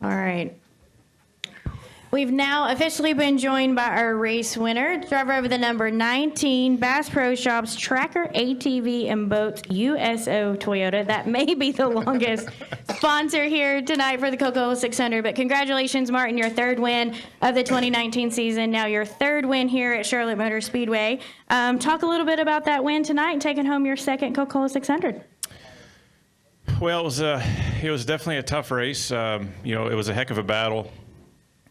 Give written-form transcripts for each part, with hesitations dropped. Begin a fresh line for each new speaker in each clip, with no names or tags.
All right. We've now officially been joined by our race winner, driver of the number 19 Bass Pro Shops Tracker ATV and Boats USO Toyota. That may be the longest sponsor here tonight for the Coca-Cola 600, but congratulations, Martin, your third win of the 2019 season. Now your third win here at Charlotte Motor Speedway. Talk a little bit about that win tonight and taking home your second Coca-Cola 600.
Well, it was definitely a tough race. It was a heck of a battle.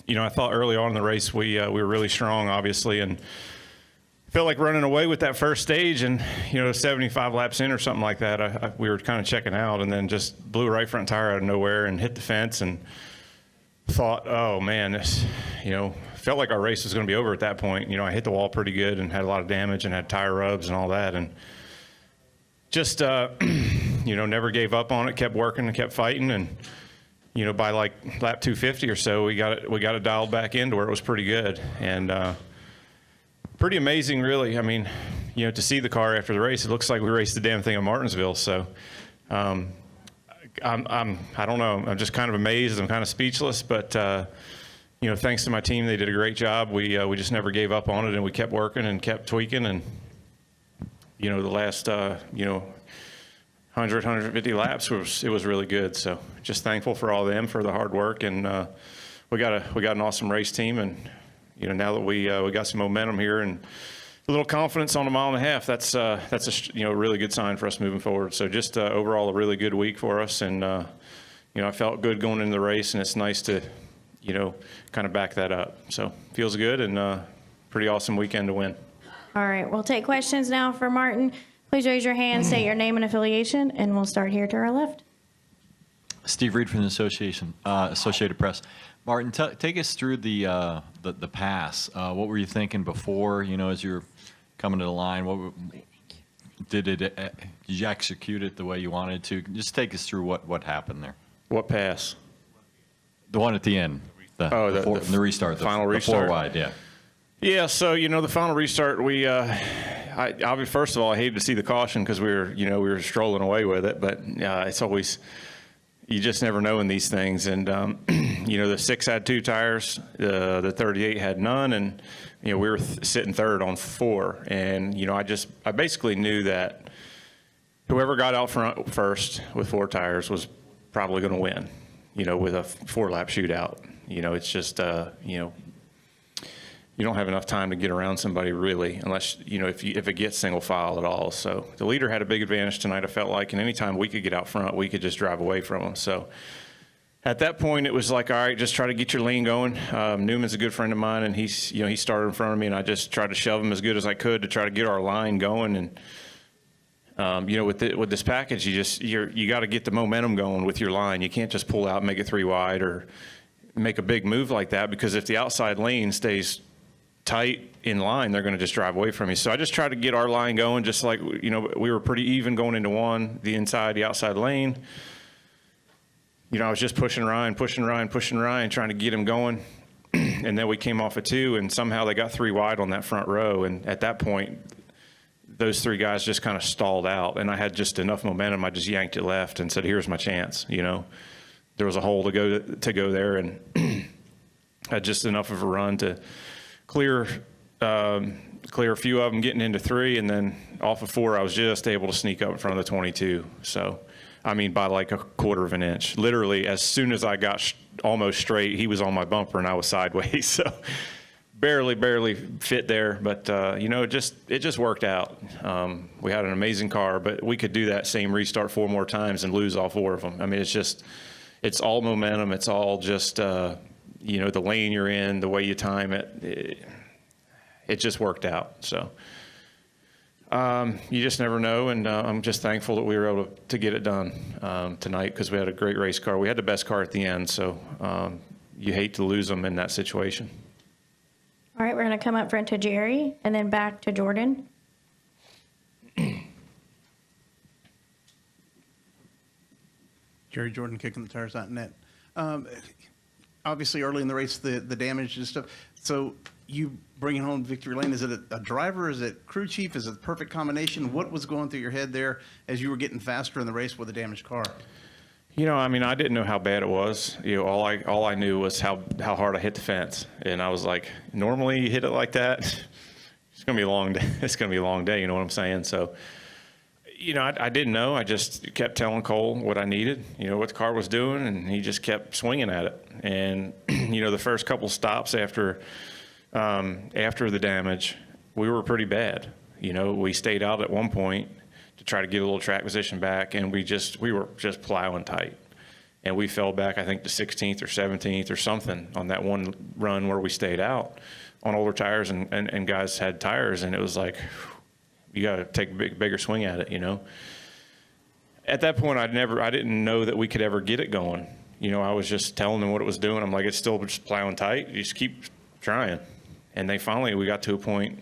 I thought early on in the race we were really strong, obviously, and felt like running away with that first stage. And 75 laps in or something like that, we were kind of checking out, and then just blew a right front tire out of nowhere and hit the fence. And thought, oh man, this, felt like our race was going to be over at that point. I hit the wall pretty good and had a lot of damage and had tire rubs and all that, and just never gave up on it. Kept working and kept fighting, and by like lap 250 or so, we got it dialed back into where it was pretty good, and pretty amazing, really. I mean, to see the car after the race, it looks like we raced the damn thing in Martinsville. So, I don't know. I'm just kind of amazed. I'm kind of speechless, but thanks to my team, they did a great job. We just never gave up on it, and we kept working and kept tweaking, and the last 100, 150 laps it was really good. So just thankful for all of them for the hard work, and we got an awesome race team, and now that we got some momentum here and a little confidence on a mile and a half, that's a really good sign for us moving forward. So just overall a really good week for us, and I felt good going into the race, and it's nice to kind of back that up. So feels good, and pretty awesome weekend to win.
All right, we'll take questions now for Martin. Please raise your hand, state your name and affiliation, and we'll start here to our left.
Steve Reed from the Associated Press. Martin, take us through the pass. What were you thinking before, as you're coming to the line? Did you execute it the way you wanted to? Just take us through what happened there.
What pass?
The one at the end. The restart.
The final restart.
The 4 wide, yeah.
Yeah, so the final restart, first of all, I hated to see the caution because we were strolling away with it, but it's always, you just never know in these things. And the 6 had 2 tires, the 38 had none, and we were sitting third on 4. And I basically knew that whoever got out front first with 4 tires was probably going to win. With a 4-lap shootout. It's just you don't have enough time to get around somebody really, unless, if it gets single file at all. So the leader had a big advantage tonight, I felt like, and anytime we could get out front, we could just drive away from them. So at that point, it was like, all right, just try to get your lean going. Newman's a good friend of mine, and he started in front of me, and I just tried to shove him as good as I could to try to get our line going. And with this package, you got to get the momentum going with your line. You can't just pull out and make it 3 wide or make a big move like that, because if the outside lane stays tight in line, they're going to just drive away from you. So I just tried to get our line going, just like, we were pretty even going into 1, the inside, the outside lane. I was just pushing Ryan, trying to get him going. And then we came off of 2, and somehow they got 3 wide on that front row. And at that point, those 3 guys just kind of stalled out, and I had just enough momentum. I just yanked it left and said, here's my chance. There was a hole to go there, and had just enough of a run to clear a few of them getting into 3, and then off of 4, I was just able to sneak up in front of the 22. So, by like a 1/4 of an inch. Literally, as soon as I got almost straight, he was on my bumper and I was sideways. So, barely fit there, but it just worked out. We had an amazing car, but we could do that same restart 4 more times and lose all 4 of them. It's all momentum. It's all just the lane you're in, the way you time it, it just worked out. So you just never know, and I'm just thankful that we were able to get it done tonight, because we had a great race car. We had the best car at the end, so you hate to lose them in that situation.
All right, we're going to come up front to Jerry and then back to Jordan.
Jerry Jordan, KickingTheTires.net. Obviously, early in the race, the damage and stuff. So you bringing home victory lane, is it a driver? Is it crew chief? Is it the perfect combination? What was going through your head there as you were getting faster in the race with a damaged car?
I mean, I didn't know how bad it was. All I knew was how hard I hit the fence, and I was like, normally you hit it like that, it's gonna be a long day. It's gonna be a long day. You know what I'm saying? So, I didn't know. I just kept telling Cole what I needed. What the car was doing, and he just kept swinging at it. And the first couple stops after the damage, we were pretty bad. We stayed out at one point to try to get a little track position back, and we were just plowing tight. And we fell back, I think, to 16th or 17th or something on that one run where we stayed out on older tires, and guys had tires, and it was like, you got to take a bigger swing at it, At that point, I didn't know that we could ever get it going. I was just telling them what it was doing. I'm like, it's still just plowing tight. You just keep trying. And we got to a point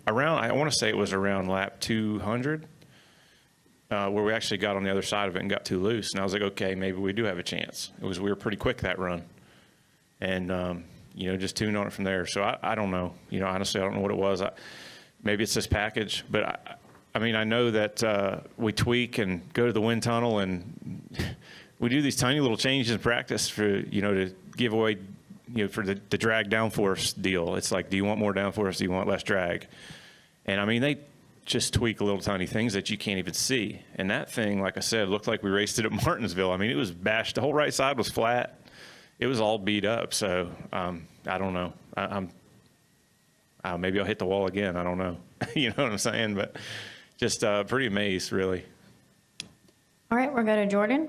around, I want to say it was around lap 200, where we actually got on the other side of it and got too loose. And I was like, okay, maybe we do have a chance. We were pretty quick that run. And, just tuned on it from there. So I don't know. Honestly, I don't know what it was. Maybe it's this package, but I mean, I know that we tweak and go to the wind tunnel, and we do these tiny little changes in practice for, to give away, for the drag downforce deal. It's like, do you want more downforce? Do you want less drag? And I mean, they just tweak little tiny things that you can't even see. And that thing, like I said, looked like we raced it at Martinsville. I mean, it was bashed. The whole right side was flat. It was all beat up. So I don't know. Maybe I'll hit the wall again. I don't know. You know what I'm saying? But just pretty amazed, really.
All right, we'll go to Jordan.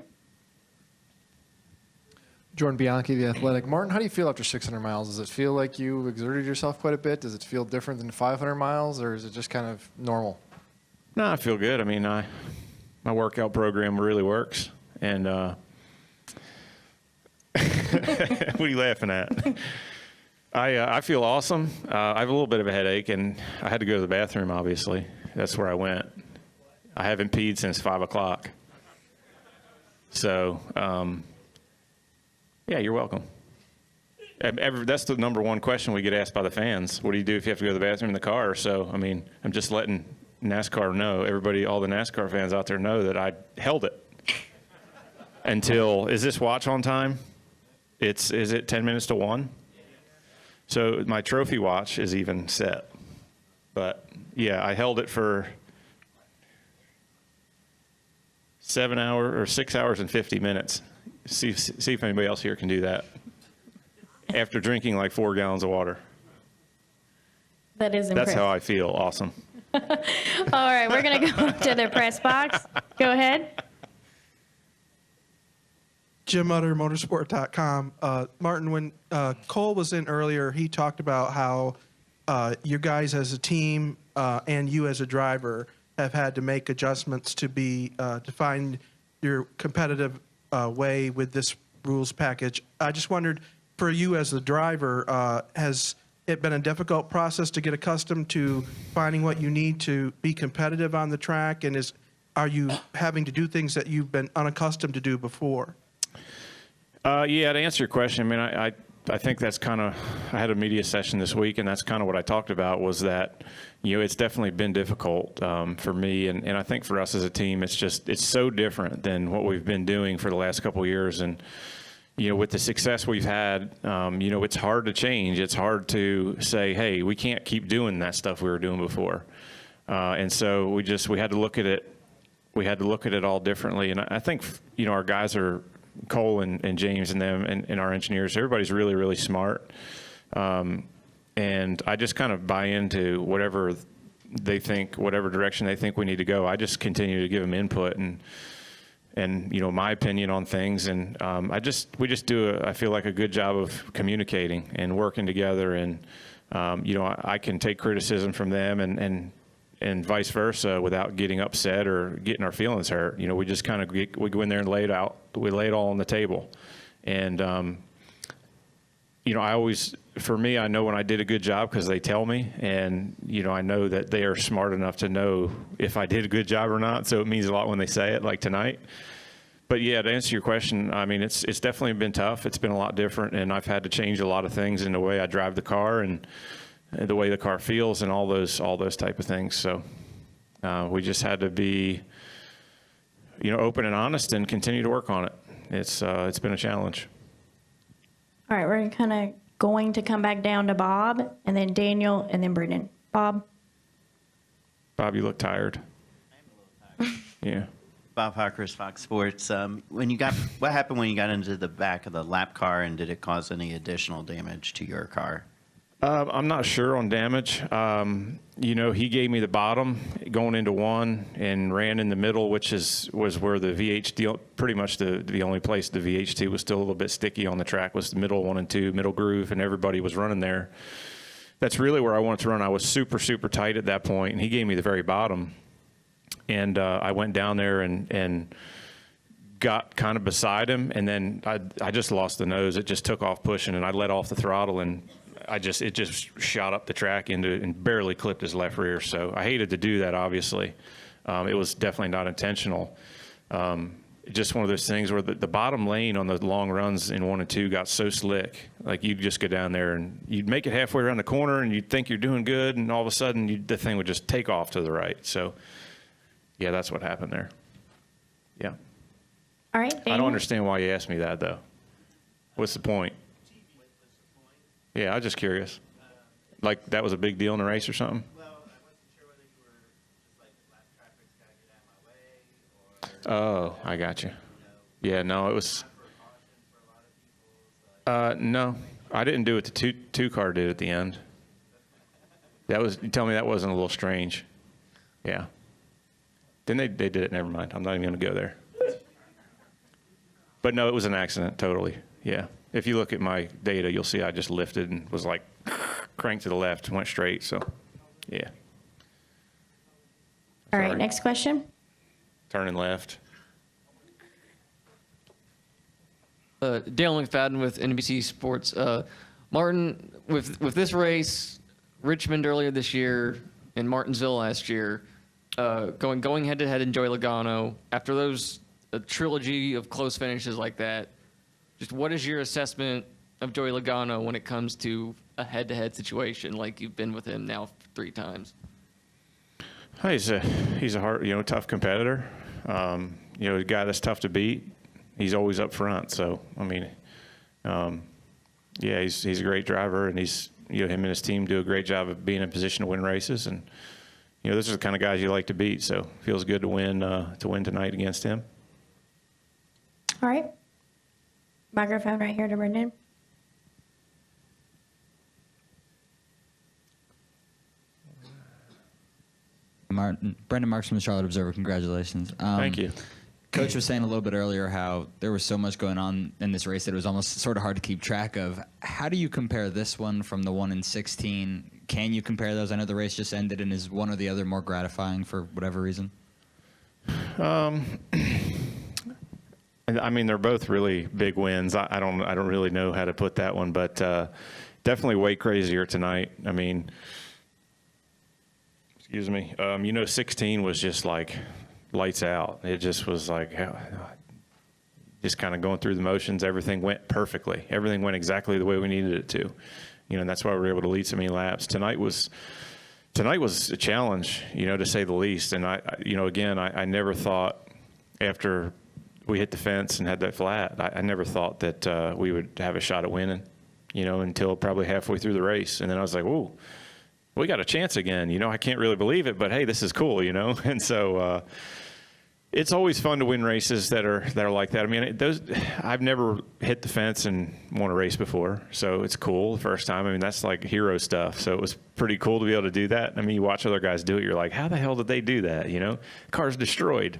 Jordan Bianchi, The Athletic. Martin, how do you feel after 600 miles? Does it feel like you exerted yourself quite a bit? Does it feel different than 500 miles, or is it just kind of normal?
No, I feel good. I mean, my workout program really works. And what are you laughing at? I feel awesome. I have a little bit of a headache, and I had to go to the bathroom, obviously. That's where I went. I haven't peed since 5 o'clock. So, yeah, you're welcome. That's the number one question we get asked by the fans. What do you do if you have to go to the bathroom in the car? So, I mean, I'm just letting NASCAR know, all the NASCAR fans out there know that I held it until, is this watch on time? Is it 10 minutes to 1? So my trophy watch is even set. But yeah, I held it for 6 hours and 50 minutes. See if anybody else here can do that after drinking like 4 gallons of water.
That is impressive.
That's how I feel. Awesome.
All right, we're going to go to the press box. Go ahead.
Jim Utter, motorsport.com. Martin, when Cole was in earlier, he talked about how you guys as a team and you as a driver have had to make adjustments to find your competitive way with this rules package. I just wondered, for you as the driver, has it been a difficult process to get accustomed to finding what you need to be competitive on the track? And are you having to do things that you've been unaccustomed to do before?
Yeah, to answer your question, I mean, I think that's kind of, I had a media session this week, and that's kind of what I talked about, was that, it's definitely been difficult for me, and I think for us as a team, it's so different than what we've been doing for the last couple of years. And, with the success we've had, it's hard to change. It's hard to say, hey, we can't keep doing that stuff we were doing before. And so we had to look at it. We had to look at it all differently. And I think, our guys are, Cole and James and them and our engineers, everybody's really, really smart. And I just kind of buy into whatever they think, whatever direction they think we need to go. I just continue to give them input and my opinion on things. And we just do, I feel like, a good job of communicating and working together. And, I can take criticism from them and vice versa without getting upset or getting our feelings hurt. We just kind of, we go in there and lay it out. We lay it all on the table. And, for me, I know when I did a good job because they tell me, and, I know that they are smart enough to know if I did a good job or not. So it means a lot when they say it, like tonight. But yeah, to answer your question, I mean, it's definitely been tough. It's been a lot different, and I've had to change a lot of things in the way I drive the car and the way the car feels and all those type of things. So we just had to be open and honest and continue to work on it. It's been a challenge.
All right, we're kind of going to come back down to Bob, and then Daniel, and then Brendan. Bob?
Bob, you look tired. Yeah.
Bob Harkers, Fox Sports. What happened when you got into the back of the lap car, and did it cause any additional damage to your car?
I'm not sure on damage. He gave me the bottom going into one and ran in the middle, which was where the VHT, pretty much the only place the VHT was still a little bit sticky on the track was the middle 1 and 2, middle groove, and everybody was running there. That's really where I wanted to run. I was super, super tight at that point, and he gave me the very bottom. And I went down there and got kind of beside him, and then I just lost the nose. It just took off pushing, and I let off the throttle, and it just shot up the track and barely clipped his left rear. So I hated to do that, obviously. It was definitely not intentional. Just one of those things where the bottom lane on the long runs in 1 and 2 got so slick. Like, you'd just go down there, and you'd make it halfway around the corner, and you'd think you're doing good, and all of a sudden the thing would just take off to the right. So, yeah, that's what happened there. Yeah.
All right, Daniel?
I don't understand why you asked me that, though. What's the point? Yeah, I was just curious. Like, that was a big deal in the race or something?
Well, I wasn't sure whether you were just like, lap traffic's got to get out of my way, or...
Oh, I got you. Yeah, no, it was... No, I didn't do what the two-car did at the end. You tell me that wasn't a little strange. Yeah. Then they did it. Never mind. I'm not even going to go there. But no, it was an accident, totally. Yeah. If you look at my data, you'll see I just lifted and was like cranked to the left, went straight. So, yeah.
All right,
Sorry.
next question.
Turning left.
Dale McFadden with NBC Sports. Martin, with this race, Richmond earlier this year, and Martinsville last year, going head to head in Joey Logano, after a trilogy of close finishes like that, just what is your assessment of Joey Logano when it comes to a head to head situation like you've been with him now 3 times?
He's a hard, tough competitor. A guy that's tough to beat. He's always up front. So, I mean, he's a great driver, and him and his team do a great job of being in position to win races. And, those are the kind of guys you like to beat. So, feels good to win tonight against him.
All right. Microphone right here to Brendan.
Brendan Marks from the Charlotte Observer. Congratulations.
Thank you.
Coach was saying a little bit earlier how there was so much going on in this race that it was almost sort of hard to keep track of. How do you compare this one from the one in 16? Can you compare those? I know the race just ended, and is one or the other more gratifying for whatever reason?
I mean, they're both really big wins. I don't really know how to put that one, but definitely way crazier tonight. I mean, excuse me. 16 was just like lights out. It just was like just kind of going through the motions. Everything went perfectly. Everything went exactly the way we needed it to. And that's why we were able to lead so many laps. Tonight was a challenge, to say the least. And I never thought after we hit the fence and had that flat, I never thought that we would have a shot at winning, until probably halfway through the race. And then I was like, "Ooh, we got a chance again." I can't really believe it, but hey, this is cool, And so it's always fun to win races that are like that. I mean, I've never hit the fence and won a race before, so it's cool the first time. I mean, that's like hero stuff. So it was pretty cool to be able to do that. I mean, you watch other guys do it, you're like, how the hell did they do that? The car's destroyed.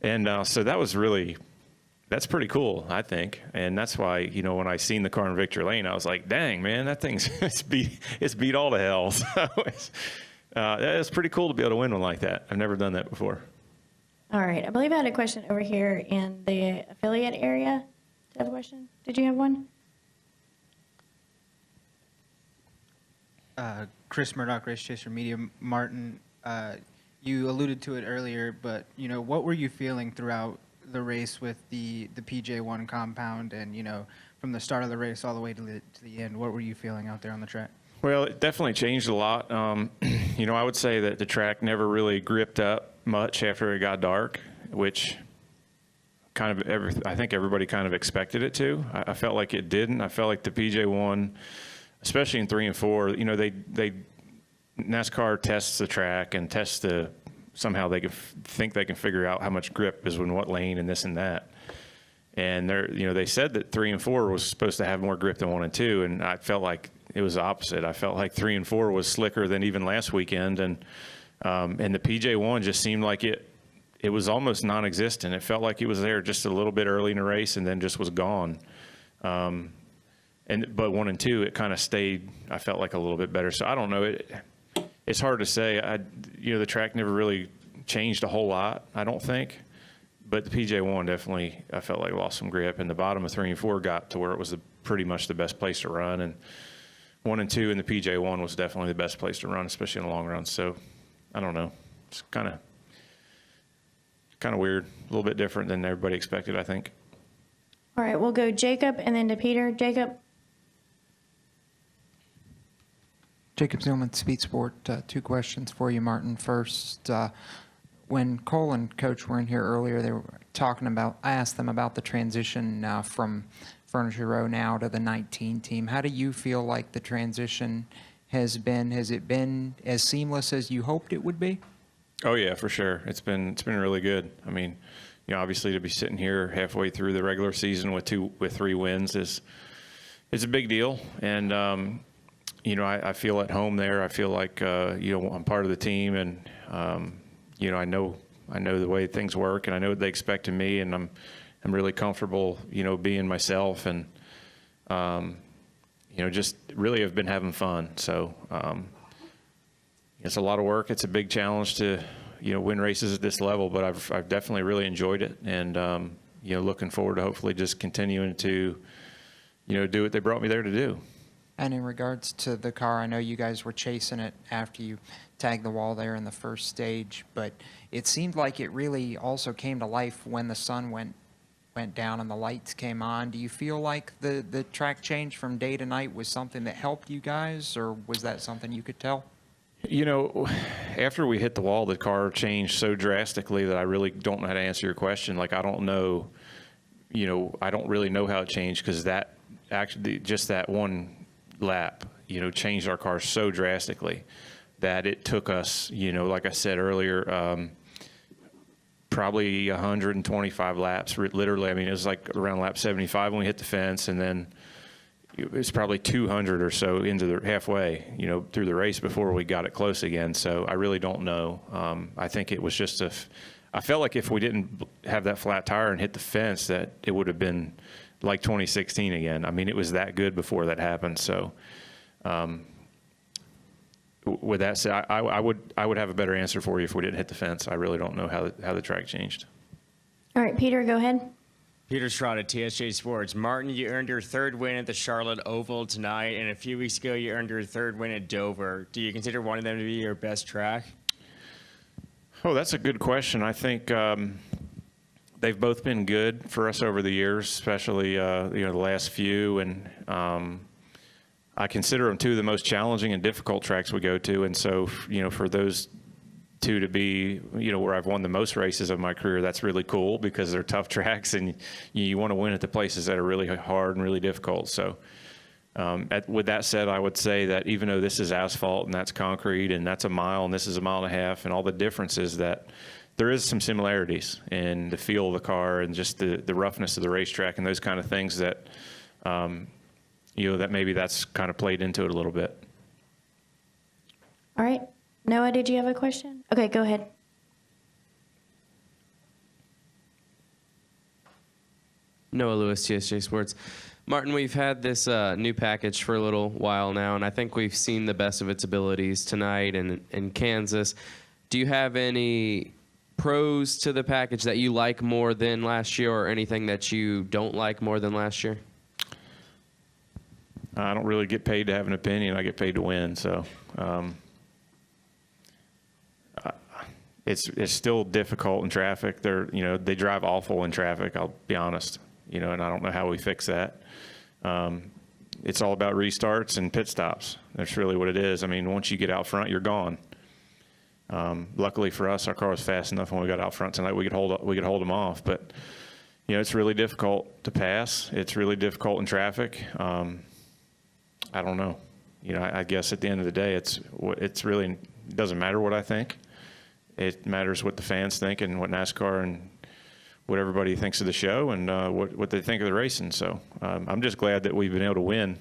And so that's pretty cool, I think. And that's why, when I seen the car in victory lane, I was like, dang, man, that thing's it's beat all to hell. So it's pretty cool to be able to win one like that. I've never done that before.
All right. I believe I had a question over here in the affiliate area. Did I have a question? Did you have one?
Chris Murdoch, Race Chaser Media. Martin, you alluded to it earlier, but, what were you feeling throughout the race with the PJ1 compound and, from the start of the race all the way to the end? What were you feeling out there on the track?
Well, it definitely changed a lot. I would say that the track never really gripped up much after it got dark, which I think everybody kind of expected it to. I felt like it didn't. I felt like the PJ1, especially in 3 and 4, you know, NASCAR tests the track and somehow they can think they can figure out how much grip is in what lane and this and that. And they said that 3 and 4 was supposed to have more grip than 1 and 2, and I felt like it was the opposite. I felt like 3 and 4 was slicker than even last weekend, and the PJ1 just seemed like it was almost non-existent. It felt like it was there just a little bit early in the race and then just was gone. But 1 and 2, it kind of stayed, I felt like, a little bit better. So I don't know. It's hard to say. The track never really changed a whole lot, I don't think. But the PJ1 definitely, I felt like, lost some grip. And the bottom of 3 and 4 got to where it was pretty much the best place to run. And 1 and 2 in the PJ1 was definitely the best place to run, especially in the long run. So I don't know. It's kind of weird, a little bit different than everybody expected, I think.
All right, we'll go Jacob and then to Peter. Jacob?
Jacob Zillman, Speed Sport. 2 questions for you, Martin. First, when Cole and Coach were in here earlier, they were talking about, I asked them about the transition from Furniture Row now to the 19 team. How do you feel like the transition has been? Has it been as seamless as you hoped it would be?
Oh yeah, for sure. It's been really good. I mean, obviously to be sitting here halfway through the regular season with 3 wins is a big deal. And I feel at home there. I feel like I'm part of the team, and I know the way things work, and I know what they expect of me, and I'm really comfortable, being myself, and just really have been having fun. So it's a lot of work. It's a big challenge to win races at this level, but I've definitely really enjoyed it, and looking forward to hopefully just continuing to do what they brought me there to do.
And in regards to the car, I know you guys were chasing it after you tagged the wall there in the first stage, but it seemed like it really also came to life when the sun went down and the lights came on. Do you feel like the track change from day to night was something that helped you guys, or was that something you could tell?
After we hit the wall, the car changed so drastically that I really don't know how to answer your question. Like, I don't know, I don't really know how it changed, because that actually, just that one lap, changed our car so drastically that it took us, like I said earlier, probably 125 laps, literally. I mean, it was like around lap 75 when we hit the fence, and then it was probably 200 or so into the halfway, through the race before we got it close again. So I really don't know. I think it was just I felt like if we didn't have that flat tire and hit the fence, that it would have been like 2016 again. I mean, it was that good before that happened. So with that said, I would have a better answer for you if we didn't hit the fence. I really don't know how the track changed.
All right, Peter, go ahead.
Peter Strada, TSJ Sports. Martin, you earned your 3rd win at the Charlotte Oval tonight, and a few weeks ago you earned your 3rd win at Dover. Do you consider one of them to be your best track?
Oh, that's a good question. I think they've both been good for us over the years, especially the last few, and I consider them 2 of the most challenging and difficult tracks we go to. And so, for those 2 to be, where I've won the most races of my career, that's really cool, because they're tough tracks, and you want to win at the places that are really hard and really difficult. So with that said, I would say that even though this is asphalt and that's concrete and that's a mile and this is a mile and a half, and all the differences, that there is some similarities in the feel of the car and just the roughness of the racetrack and those kind of things that, that maybe that's kind of played into it a little bit.
All right. Noah, did you have a question? Okay, go ahead.
Noah Lewis, TSJ Sports. Martin, we've had this new package for a little while now, and I think we've seen the best of its abilities tonight and in Kansas. Do you have any pros to the package that you like more than last year, or anything that you don't like more than last year?
I don't really get paid to have an opinion. I get paid to win. So it's still difficult in traffic. They drive awful in traffic, I'll be honest, and I don't know how we fix that. It's all about restarts and pit stops. That's really what it is. I mean, once you get out front, you're gone. Luckily for us, our car was fast enough when we got out front tonight. We could hold them off. But you know, it's really difficult to pass. It's really difficult in traffic. I don't know. You know, I guess at the end of the day, it's really doesn't matter what I think. It matters what the fans think and what NASCAR and what everybody thinks of the show and what they think of the racing. So I'm just glad that we've been able to win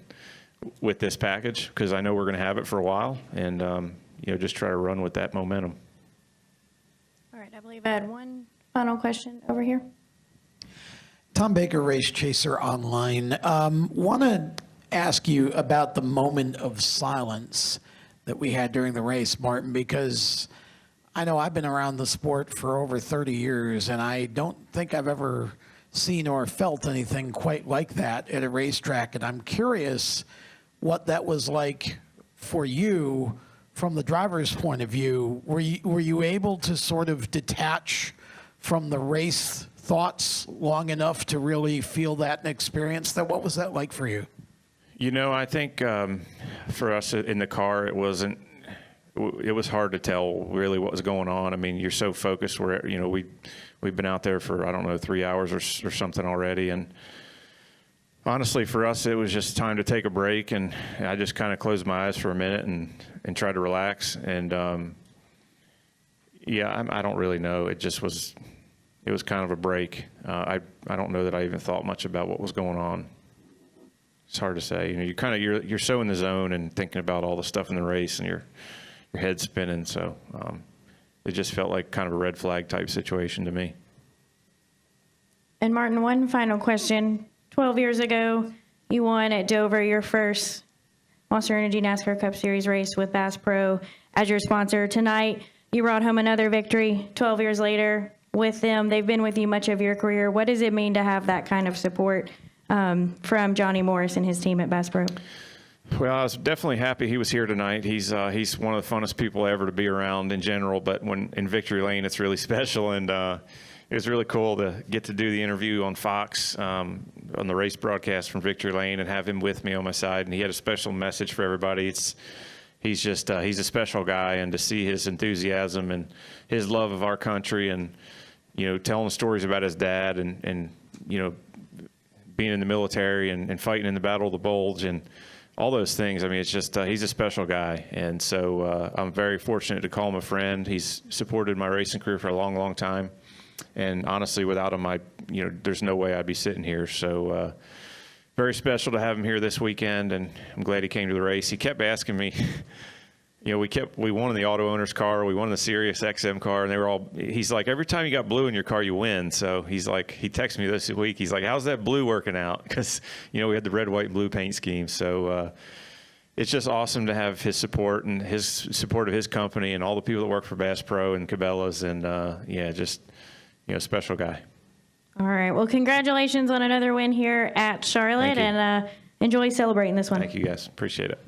with this package because I know we're going to have it for a while and, you know, just try to run with that momentum.
All right, I believe I had one final question over here.
Tom Baker, Race Chaser Online. Want to ask you about the moment of silence that we had during the race, Martin, because I know I've been around the sport for over 30 years, and I don't think I've ever seen or felt anything quite like that at a racetrack. And I'm curious what that was like for you from the driver's point of view. Were you able to sort of detach from the race thoughts long enough to really feel that and experience that? What was that like for you?
You know, I think for us in the car, it was hard to tell really what was going on. I mean, you're so focused. You know, we've been out there for, I don't know, 3 hours or something already. And honestly, for us, it was just time to take a break. And I just kind of closed my eyes for a minute and tried to relax. And yeah, I don't really know. It was kind of a break. I don't know that I even thought much about what was going on. It's hard to say. You know, you're so in the zone and thinking about all the stuff in the race and your head's spinning. So it just felt like kind of a red flag type situation to me.
And Martin, one final question. 12 years ago, you won at Dover your first Monster Energy NASCAR Cup Series race with Bass Pro as your sponsor. Tonight, you brought home another victory 12 years later with them. They've been with you much of your career. What does it mean to have that kind of support from Johnny Morris and his team at Bass Pro?
Well, I was definitely happy he was here tonight. He's one of the funnest people ever to be around in general, but when in Victory Lane, it's really special. And it was really cool to get to do the interview on Fox on the race broadcast from Victory Lane and have him with me on my side. And he had a special message for everybody. He's a special guy, and to see his enthusiasm and his love of our country and, you know, telling the stories about his dad and you know, being in the military and fighting in the Battle of the Bulge and all those things. I mean, it's just, he's a special guy. And so I'm very fortunate to call him a friend. He's supported my racing career for a long, long time. And honestly, without him, you know, there's no way I'd be sitting here. So very special to have him here this weekend. And I'm glad he came to the race. He kept asking me, you know, we won in the auto owner's car. We won in the Sirius XM car. And he's like, every time you got blue in your car, you win. So he's like, he texted me this week. He's like, how's that blue working out? Because, you know, we had the red, white, and blue paint scheme. So it's just awesome to have his support and his support of his company and all the people that work for Bass Pro and Cabela's. And yeah, just, you know, special guy.
All right. Well, congratulations on another win here at Charlotte, and enjoy celebrating this one.
Thank you, guys. Appreciate it.